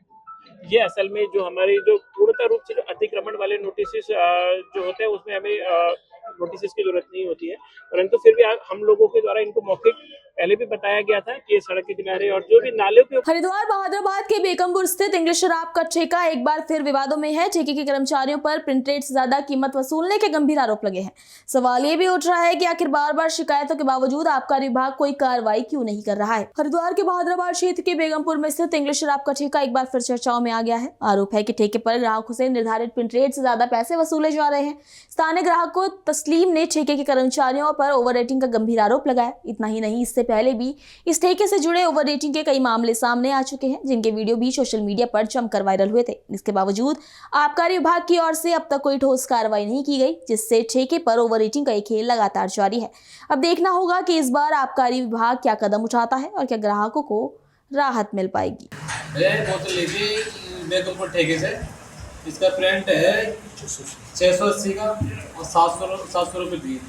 ये असल में जो हमारी जो पूर्णतः रूप से जो अतिक्रमण वाले नोटिस जो होते हैं उसमें हमें नोटिस की जरूरत नहीं होती है, परंतु फिर भी हम लोगों के द्वारा इनको मौखिक पहले भी बताया गया था कि ये सड़क के किनारे और जो भी नालों के हरिद्वार बहादुराबाद के बेगमपुर स्थित इंग्लिश शराब का ठेका एक बार फिर विवादों में है। ठेके के कर्मचारियों पर प्रिंट रेट से ज्यादा कीमत वसूलने के गंभीर आरोप लगे हैं। सवाल ये भी उठ रहा है कि आखिर बार बार शिकायतों के बावजूद आबकारी विभाग कोई कार्रवाई क्यों नहीं कर रहा है। हरिद्वार के बहादुराबाद क्षेत्र के बेगमपुर में स्थित इंग्लिश शराब का ठेका एक बार फिर चर्चाओं में आ गया है। आरोप है कि ठेके पर ग्राहकों से निर्धारित प्रिंट रेट से ज्यादा पैसे वसूले जा रहे हैं। स्थानीय ग्राहक को तस्लीम ने ठेके के कर्मचारियों पर ओवर रेटिंग का गंभीर आरोप लगाया। इतना ही नहीं, इससे पहले भी इस ठेके से जुड़े ओवर रेटिंग के कई मामले सामने आ चुके हैं, जिनके वीडियो भी सोशल मीडिया पर जमकर वायरल हुए थे। इसके बावजूद आबकारी विभाग की ओर से अब तक कोई ठोस कार्रवाई नहीं की गई, जिससे ठेके पर ओवर रेटिंग का ये खेल लगातार जारी है। अब देखना होगा कि इस बार आबकारी विभाग क्या कदम उठाता है और क्या ग्राहकों को राहत मिल पाएगी। बोतल लेके बेगमपुर ठेके से, इसका प्रिंट है 680 का और 700 रुपये दिए।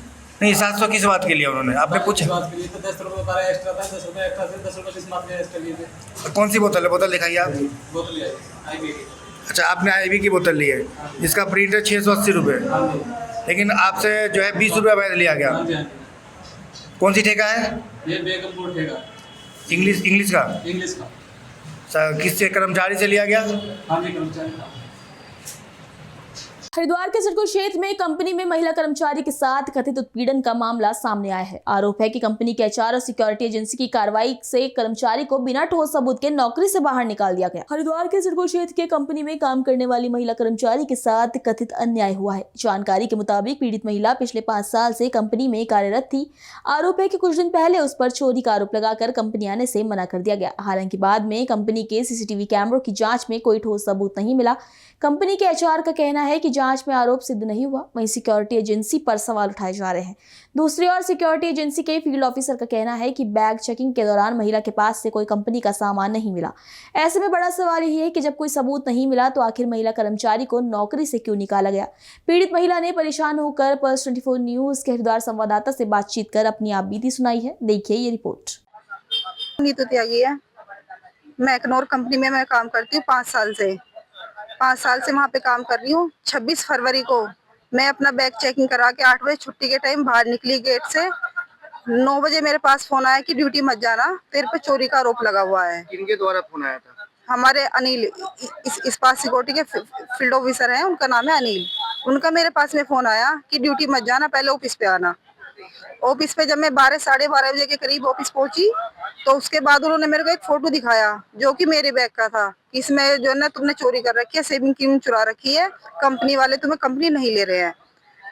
नहीं, 700 किस बात के लिए उन्होंने आपने पूछा? बात के लिए तो 10 रुपये का एक्स्ट्रा था, 10 रुपये एक्स्ट्रा से 10 रुपये किस बात के एक्स्ट्रा लिए थे। कौन सी बोतल है? बोतल दिखाइए आप। बोतल आई अच्छा, आपने IB की बोतल ली है जिसका प्रिंट है 680 रुपये, लेकिन आपसे जो है 20 रुपये अवैध लिया गया। कौन सी ठेका है ये? बेगमपुर ठेका। इंग्लिश का किससे? कर्मचारी से लिया गया? हाँ जी, कर्मचारी। हरिद्वार के सिडको क्षेत्र में कंपनी में महिला कर्मचारी के साथ कथित उत्पीड़न का मामला सामने आया है। आरोप है कि कंपनी के HR और सिक्योरिटी एजेंसी की कार्रवाई से कर्मचारी को बिना ठोस सबूत के नौकरी से बाहर निकाल दिया गया। हरिद्वार के सिडको क्षेत्र के कंपनी में काम करने वाली महिला कर्मचारी के साथ कथित अन्याय हुआ है। जानकारी के मुताबिक पीड़ित महिला पिछले 5 साल से कंपनी में कार्यरत थी। आरोप है कि कुछ दिन पहले उस पर चोरी का आरोप लगाकर कंपनी आने से मना कर दिया गया। हालांकि बाद में कंपनी के CCTV कैमरों की जांच में कोई ठोस सबूत नहीं मिला। कंपनी के HR का कहना है कि जांच में आरोप सिद्ध नहीं हुआ। वहीं सिक्योरिटी एजेंसी पर सवाल उठाए जा रहे हैं। दूसरी ओर सिक्योरिटी एजेंसी के फील्ड ऑफिसर का कहना है कि बैग चेकिंग के दौरान महिला के पास से कोई कंपनी का सामान नहीं मिला। ऐसे में बड़ा सवाल यही है कि जब कोई सबूत नहीं मिला तो आखिर महिला कर्मचारी को नौकरी से क्यों निकाला गया। पीड़ित महिला ने परेशान होकर पल्स 24 न्यूज के हरिद्वार संवाददाता से बातचीत कर अपनी आप बीती सुनाई है। देखिए ये रिपोर्ट। नीतू त्यागी है, मैं एकनौर कंपनी में मैं काम करती हूँ 5 साल से। 5 साल से वहाँ पे काम कर रही हूँ। 26 फरवरी को मैं अपना बैग चेकिंग करा के 8 बजे छुट्टी के टाइम बाहर निकली गेट से। 9 बजे मेरे पास फोन आया कि ड्यूटी मत जाना, तेरे पे चोरी का आरोप लगा हुआ है। किनके द्वारा फोन आया था? हमारे अनिल, इस्पात सिक्योरिटी के फील्ड ऑफिसर हैं, उनका नाम है अनिल। उनका मेरे पास में फोन आया कि ड्यूटी मत जाना, पहले ऑफिस पे आना। ऑफिस पे जब मैं 12 साढ़े 12 बजे के करीब ऑफिस पहुंची तो उसके बाद उन्होंने मेरे को एक फोटो दिखाया जो कि मेरे बैग का था। इसमें जो है ना, तुमने चोरी कर रखी है, सेविंग क्रीम चुरा रखी है, कंपनी वाले तुम्हें कंपनी नहीं ले रहे हैं।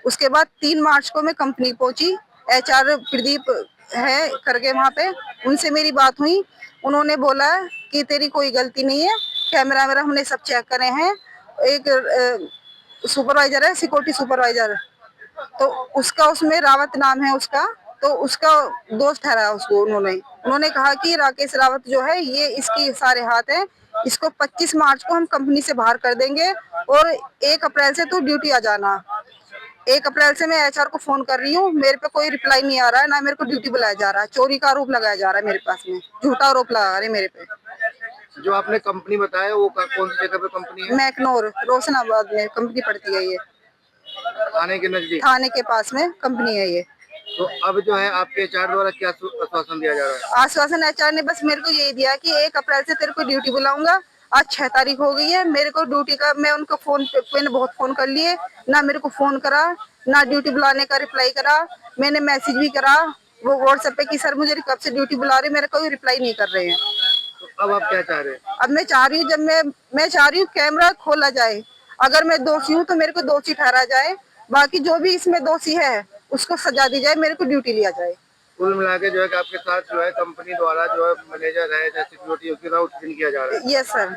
उसके बाद 3 मार्च को मैं कंपनी पहुंची। HR प्रदीप है करके वहाँ पे, उनसे मेरी बात हुई। उन्होंने बोला कि तेरी कोई गलती नहीं है, कैमरा मेरा हमने सब चेक करे हैं। एक सुपरवाइजर है, सिक्योरिटी सुपरवाइजर, तो उसका उसमें रावत नाम है उसका, तो उसका दोस्त ठहराया उसको। उन्होंने कहा कि राकेश रावत जो है ये इसकी सारे हाथ हैं, इसको 25 मार्च को हम कंपनी से बाहर कर देंगे और 1 अप्रैल से तू ड्यूटी आ जाना। 1 अप्रैल से मैं HR को फोन कर रही हूँ, मेरे पे कोई रिप्लाई नहीं आ रहा है, ना मेरे को ड्यूटी बुलाया जा रहा है। चोरी का आरोप लगाया जा रहा है मेरे पास में, झूठा आरोप लगा रहे मेरे पे। जो आपने कंपनी बताया वो कौन सी जगह पे कंपनी है? मैकनौर रोशनाबाद में कंपनी पड़ती है। ये थाने के नजदीक, थाने के पास में कंपनी है ये। तो अब जो है आपके HR द्वारा क्या आश्वासन दिया जा रहा है? आश्वासन HR ने बस मेरे को यही दिया कि 1 अप्रैल से तेरे को ड्यूटी बुलाऊंगा। आज 6 तारीख हो गई है, मेरे को ड्यूटी का, मैं उनको फोन पे बहुत फोन कर लिए, ना मेरे को फोन करा, ना ड्यूटी बुलाने का रिप्लाई करा। मैंने मैसेज भी करा वो WhatsApp पे कि सर मुझे कब से ड्यूटी बुला रहे, मेरे कोई रिप्लाई नहीं कर रहे हैं। तो अब आप क्या चाह रहे हैं? अब मैं चाह रही हूँ, जब मैं चाह रही हूँ कैमरा खोला जाए। अगर मैं दोषी हूँ तो मेरे को दोषी ठहरा जाए, बाकी जो भी इसमें दोषी है उसको सजा दी जाए, मेरे को ड्यूटी लिया जाए। कुल मिला के जो है कि आपके साथ जो है कंपनी द्वारा जो है मैनेजर है या सिक्योरिटी उसका उत्पीड़न किया जा रहा है। Yes sir.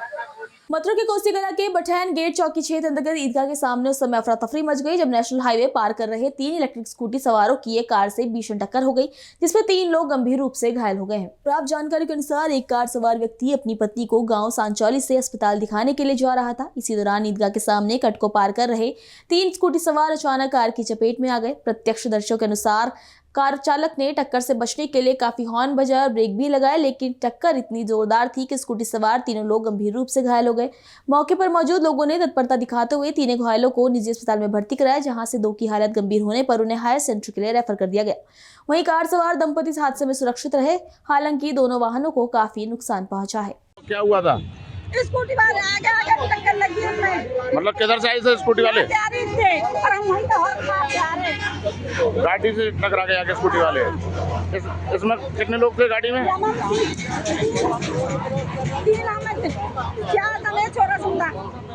मथुरा के कोसीकला के बठैन गेट चौकी क्षेत्र अंतर्गत ईदगाह के सामने उस समय अफरा तफरी मच गई जब नेशनल हाईवे पार कर रहे 3 इलेक्ट्रिक स्कूटी सवारों की एक कार से भीषण टक्कर हो गई, जिसमें 3 लोग गंभीर रूप से घायल हो गए हैं। प्राप्त जानकारी के अनुसार एक कार सवार व्यक्ति अपनी पत्नी को गांव सांचौली से अस्पताल दिखाने के लिए जा रहा था। इसी दौरान ईदगाह के सामने कट को पार कर रहे 3 स्कूटी सवार अचानक कार की चपेट में आ गए। प्रत्यक्षदर्शियों के अनुसार कार चालक ने टक्कर से बचने के लिए काफी हॉर्न बजाया और ब्रेक भी लगाया, लेकिन टक्कर इतनी जोरदार थी कि स्कूटी सवार तीनों लोग गंभीर रूप से घायल हो गए। मौके पर मौजूद लोगों ने तत्परता दिखाते हुए तीनों घायलों को निजी अस्पताल में भर्ती कराया, जहां से 2 की हालत गंभीर होने पर उन्हें हायर सेंटर के लिए रेफर कर दिया गया। वहीं कार सवार दंपति इस हादसे में सुरक्षित रहे, हालांकि दोनों वाहनों को काफी नुकसान पहुंचा है। क्या हुआ था? स्कूटी वाले आगे टक्कर लगी हमें। मतलब किधर से आई थे स्कूटी वाले? जा रही थे और हम वहीं तो हॉर्न मार जा रहे। गाड़ी से टकरा गए आगे स्कूटी वाले। इसमें कितने लोग थे गाड़ी में?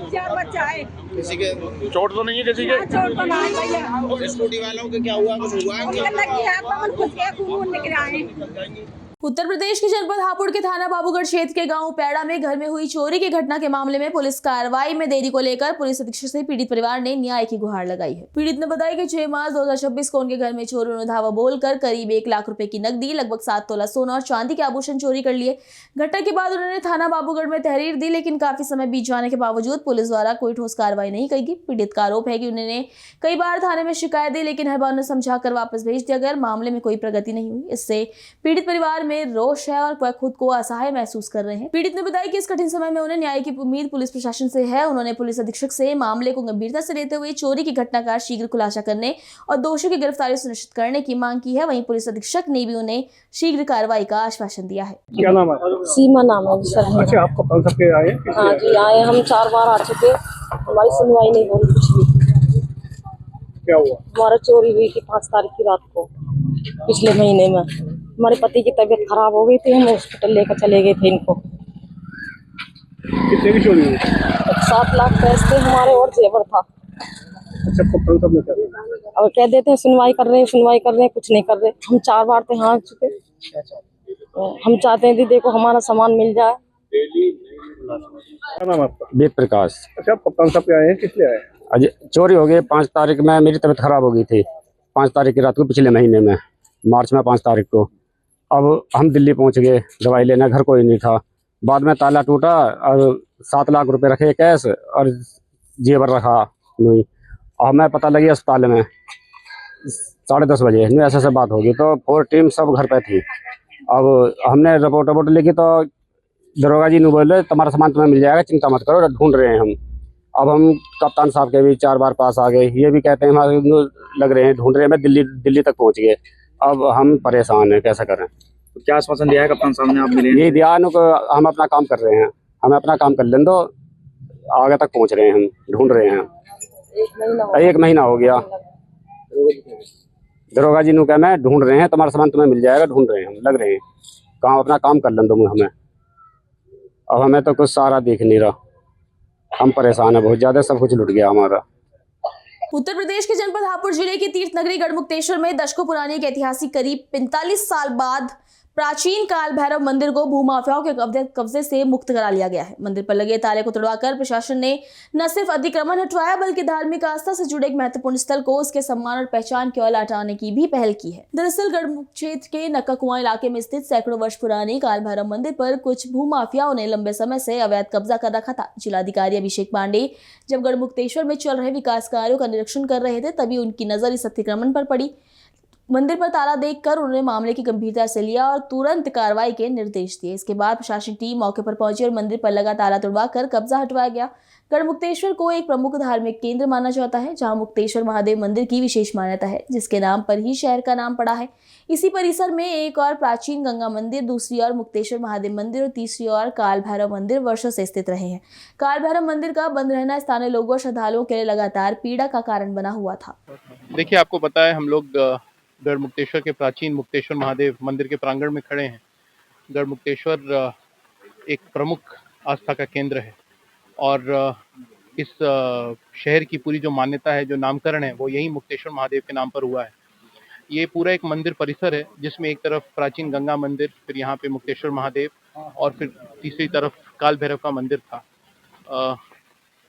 4 बच्चे आए। किसी के चोट तो नहीं है? किसी के चोट तो नहीं भैया। स्कूटी वालों के क्या हुआ? कुछ हुआ? लगी है, पवन घुस गया, खून निकल आए। उत्तर प्रदेश के जनपद हापुड़ के थाना बाबूगढ़ क्षेत्र के गांव पैड़ा में घर में हुई चोरी की घटना के मामले में पुलिस कार्रवाई में देरी को लेकर पुलिस अधीक्षक से पीड़ित परिवार ने न्याय की गुहार लगाई है। पीड़ित ने बताया कि 6 मार्च 2026 को उनके घर में चोरों ने धावा बोलकर करीब 1 लाख रुपए की नकदी, लगभग 7 तोला सोना और चांदी के आभूषण चोरी कर लिए। घटना के बाद उन्होंने थाना बाबूगढ़ में तहरीर दी, लेकिन काफी समय बीत जाने के बावजूद पुलिस द्वारा कोई ठोस कार्रवाई नहीं की गई। पीड़ित का आरोप है कि उन्होंने कई बार थाने में शिकायत दी, लेकिन हर बार उन्हें समझाकर वापस भेज दिया गया। मामले में कोई प्रगति नहीं हुई। इससे पीड़ित परिवार में रोष है और वह खुद को असहाय महसूस कर रहे हैं। पीड़ित ने बताया कि इस कठिन समय में उन्हें न्याय की उम्मीद पुलिस प्रशासन से है। उन्होंने पुलिस अधीक्षक से मामले को गंभीरता से लेते हुए चोरी की घटना का शीघ्र खुलासा करने और दोषियों की गिरफ्तारी सुनिश्चित करने की मांग की है। वहीं पुलिस अधीक्षक ने भी उन्हें शीघ्र कार्रवाई का आश्वासन दिया है। क्या नाम है? सीमा नाम है सर। अच्छा, आप कब तक आए? हाँ जी, आए। हम 4 बार आ चुके, हमारी सुनवाई नहीं हो रही कुछ भी। क्या हुआ? हमारा चोरी हुई थी 5 तारीख की रात को, पिछले महीने में। हमारे पति की तबीयत खराब हो गई थी, हम हॉस्पिटल लेकर चले गए थे इनको। कितने की चोरी हुई? 7 लाख पैसे थे हमारे और जेवर था। अच्छा, कप्तान साहब ने क्या किया? अब कह देते हैं सुनवाई कर रहे हैं, कुछ नहीं कर रहे। हम 4 बार तो यहाँ आ चुके। हम चाहते हैं कि देखो हमारा सामान मिल जाए। क्या नाम है आपका? वेद प्रकाश। अच्छा, आप कप्तान साहब पे आए हैं, किस लिए आए? आज चोरी हो गई 5 तारीख में। मेरी तबीयत खराब हो गई थी 5 तारीख की रात को, पिछले महीने में मार्च में 5 तारीख को। अब हम दिल्ली पहुंच गए दवाई लेना, घर कोई नहीं था। बाद में ताला टूटा और 7 लाख रुपए रखे कैश और जेवर रखा नहीं। और मैं पता लगी अस्पताल में 10:30 बजे ऐसे बात होगी, तो 4 टीम सब घर पे थी। अब हमने रिपोर्ट लिखी तो दरोगा जी ने बोले तुम्हारा सामान तुम्हें मिल जाएगा, चिंता मत करो, ढूंढ रहे हैं हम। अब हम कप्तान साहब के भी 4 बार पास आ गए, ये भी कहते हैं हमारे लग रहे हैं, ढूंढ रहे हैं। मैं दिल्ली तक पहुंच गए। अब हम परेशान हैं, कैसा करें? तो क्या आश्वासन दिया है कप्तान साहब ने? आप मिले? ये दिया हम अपना काम कर रहे हैं, हमें अपना काम कर लें, तो आगे तक पहुंच रहे हैं, हम ढूंढ रहे हैं। 1 महीना हो गया। दरोगा जी ने कहा मैं ढूंढ रहे हैं, तुम्हारा सामान तुम्हें मिल जाएगा, ढूंढ रहे हैं हम, लग रहे हैं काम, अपना काम कर लें दो हमें। अब हमें तो कुछ सारा दिख नहीं रहा, हम परेशान है बहुत ज्यादा, सब कुछ लुट गया हमारा। उत्तर प्रदेश के जनपद हापुड़ जिले की तीर्थ नगरी गढ़मुक्तेश्वर में दशकों पुरानी एक ऐतिहासिक करीब 45 साल बाद प्राचीन काल भैरव मंदिर को भूमाफियाओं के कब्जे से मुक्त करा लिया गया है। मंदिर पर लगे ताले को तोड़वाकर प्रशासन ने न सिर्फ अतिक्रमण हटवाया, बल्कि धार्मिक आस्था से जुड़े एक महत्वपूर्ण स्थल को उसके सम्मान और पहचान की ओर लौटाने की भी पहल की है। दरअसल गढ़मुख क्षेत्र के नक्का कुआं इलाके में स्थित सैकड़ों वर्ष पुरानी काल भैरव मंदिर पर कुछ भूमाफियाओं ने लंबे समय से अवैध कब्जा कर रखा था। जिलाधिकारी अभिषेक पांडे जब गढ़मुक्तेश्वर में चल रहे विकास कार्यों का निरीक्षण कर रहे थे, तभी उनकी नजर इस अतिक्रमण पर पड़ी। मंदिर पर ताला देखकर उन्होंने मामले की गंभीरता से लिया और तुरंत कार्रवाई के निर्देश दिए। इसके बाद प्रशासनिक टीम मौके पर पहुंची और मंदिर पर लगा ताला तोड़वाकर कब्जा हटवाया गया। गढ़मुक्तेश्वर को एक प्रमुख धार्मिक केंद्र माना जाता है, जहां मुक्तेश्वर महादेव मंदिर की विशेष मान्यता है, जिसके नाम पर ही शहर का नाम पड़ा है। इसी परिसर में एक और प्राचीन गंगा मंदिर, दूसरी ओर मुक्तेश्वर महादेव मंदिर और तीसरी ओर काल भैरव मंदिर वर्षों से स्थित रहे हैं। काल भैरव मंदिर का बंद रहना स्थानीय लोगों और श्रद्धालुओं के लिए लगातार पीड़ा का कारण बना हुआ था। देखिए, आपको पता है हम लोग गढ़मुक्तेश्वर के प्राचीन मुक्तेश्वर महादेव मंदिर के प्रांगण में खड़े हैं। गढ़मुक्तेश्वर एक प्रमुख आस्था का केंद्र है और इस शहर की पूरी जो मान्यता है, जो नामकरण है, वो यही मुक्तेश्वर महादेव के नाम पर हुआ है। ये पूरा एक मंदिर परिसर है जिसमें एक तरफ प्राचीन गंगा मंदिर, फिर यहाँ पे मुक्तेश्वर महादेव और फिर तीसरी तरफ काल भैरव का मंदिर था।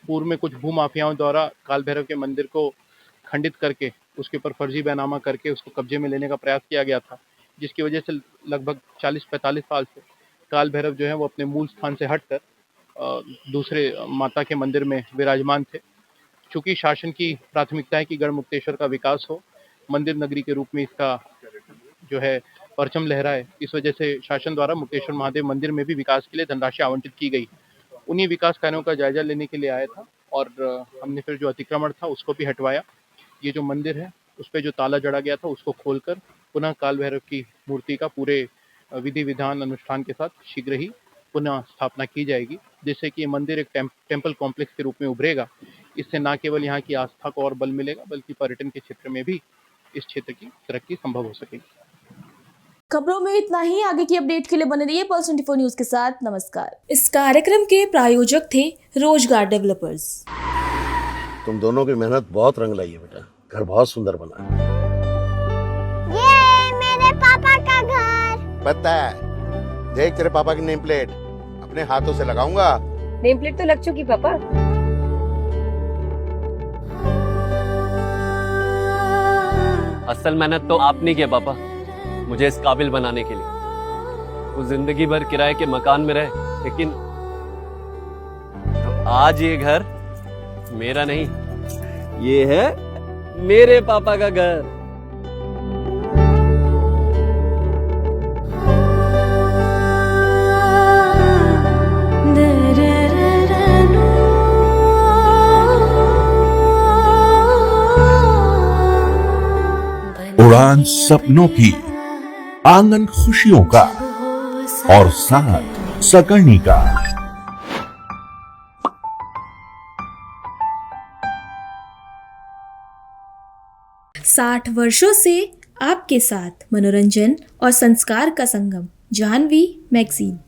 पूर्व में कुछ भूमाफियाओं द्वारा काल भैरव के मंदिर को खंडित करके उसके ऊपर फर्जी बैनामा करके उसको कब्जे में लेने का प्रयास किया गया था, जिसकी वजह से लगभग 40-45 साल से काल भैरव जो है वो अपने मूल स्थान से हटकर दूसरे माता के मंदिर में विराजमान थे। चूँकि शासन की प्राथमिकता है कि गढ़मुक्तेश्वर का विकास हो, मंदिर नगरी के रूप में इसका जो है परचम लहराए, इस वजह से शासन द्वारा मुक्तेश्वर महादेव मंदिर में भी विकास के लिए धनराशि आवंटित की गई। उन्हीं विकास कार्यों का जायजा लेने के लिए आया था और हमने फिर जो अतिक्रमण था उसको भी हटवाया। ये जो मंदिर है उस पर जो ताला जड़ा गया था उसको खोलकर पुनः काल भैरव की मूर्ति का पूरे विधि विधान अनुष्ठान के साथ शीघ्र ही पुनः स्थापना की जाएगी, जिससे कि ये मंदिर एक टेम्पल कॉम्प्लेक्स के रूप में उभरेगा। इससे न केवल यहाँ की आस्था को और बल मिलेगा, बल्कि पर्यटन के क्षेत्र में भी इस क्षेत्र की तरक्की संभव हो सकेगी। खबरों में इतना ही। आगे की अपडेट के लिए बने रहिए पल्स 24 न्यूज के साथ। नमस्कार। इस कार्यक्रम के प्रायोजक थे रोजगार डेवलपर्स। तुम दोनों की मेहनत बहुत रंग लाई है बेटा, घर बहुत सुंदर बना है। ये मेरे पापा का घर। पता है, देख तेरे पापा की नेम प्लेट अपने हाथों से लगाऊंगा। नेम प्लेट तो लग चुकी पापा। असल मेहनत तो आपने किया पापा, मुझे इस काबिल बनाने के लिए। वो जिंदगी भर किराए के मकान में रहे, लेकिन तो आज ये घर मेरा नहीं, ये है मेरे पापा का घर। उड़ान सपनों की, आंगन खुशियों का और साथ सकर्णी का। 60 वर्षों से आपके साथ मनोरंजन और संस्कार का संगम, जाह्नवी मैगजीन।